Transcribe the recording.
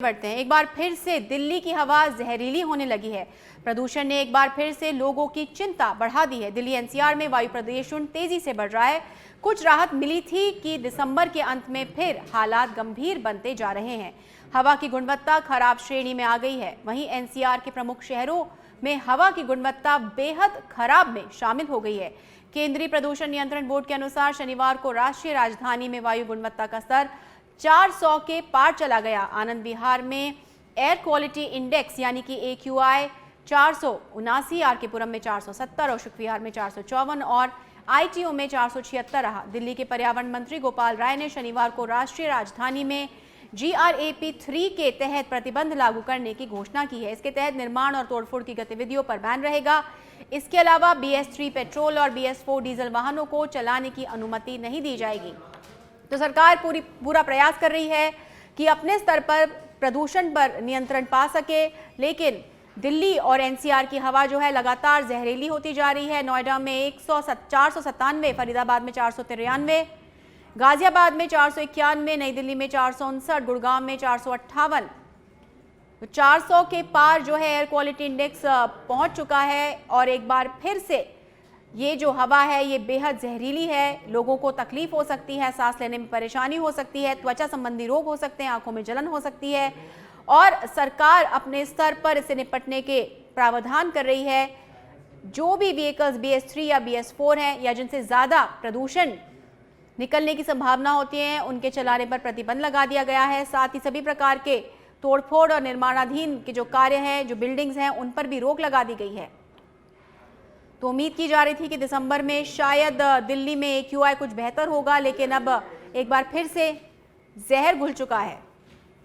बढ़ते हैं। एक बार फिर से दिल्ली की हवा जहरीली होने लगी है। प्रदूषण ने एक बार फिर से लोगों की चिंता बढ़ा दी है। दिल्ली एनसीआर में वायु प्रदूषण तेजी से बढ़ रहा है। कुछ राहत मिली थी कि दिसंबर के अंत में फिर हालात गंभीर बनते जा रहे हैं। हवा की गुणवत्ता खराब श्रेणी में आ गई है। वहीं एनसीआर के प्रमुख शहरों में हवा की गुणवत्ता बेहद खराब में शामिल हो गई है। केंद्रीय प्रदूषण नियंत्रण बोर्ड के अनुसार शनिवार को राष्ट्रीय राजधानी में वायु गुणवत्ता का स्तर 400 के पार चला गया। आनंद विहार में एयर क्वालिटी इंडेक्स यानी कि AQI 479, आर के पुरम में 470, अशोक विहार में 454 और ITO में 476 रहा। दिल्ली के पर्यावरण मंत्री गोपाल राय ने शनिवार को राष्ट्रीय राजधानी में GRAP 3 के तहत प्रतिबंध लागू करने की घोषणा की है। इसके तहत निर्माण और तोड़फोड़ की गतिविधियों पर बैन रहेगा। इसके अलावा BS3 पेट्रोल और BS4 डीजल वाहनों को चलाने की अनुमति नहीं दी जाएगी। तो सरकार पूरा प्रयास कर रही है कि अपने स्तर पर प्रदूषण पर नियंत्रण पा सके, लेकिन दिल्ली और एनसीआर की हवा जो है लगातार जहरीली होती जा रही है। नोएडा में 497, फरीदाबाद में 493, गाजियाबाद में 491, नई दिल्ली में 459, गुड़गांव में 458। तो 400 के पार जो है एयर क्वालिटी इंडेक्स पहुंच चुका है और एक बार फिर से ये जो हवा है ये बेहद जहरीली है। लोगों को तकलीफ हो सकती है, सांस लेने में परेशानी हो सकती है, त्वचा संबंधी रोग हो सकते हैं, आंखों में जलन हो सकती है और सरकार अपने स्तर पर इससे निपटने के प्रावधान कर रही है। जो भी व्हीकल्स BS3 या BS4 हैं या जिनसे ज़्यादा प्रदूषण निकलने की संभावना होती है उनके चलाने पर प्रतिबंध लगा दिया गया है। साथ ही सभी प्रकार के तोड़फोड़ और निर्माणाधीन के जो कार्य हैं, जो बिल्डिंग्स हैं, उन पर भी रोक लगा दी गई है। तो उम्मीद की जा रही थी कि दिसंबर में शायद दिल्ली में AQI कुछ बेहतर होगा, लेकिन अब एक बार फिर से जहर घुल चुका है।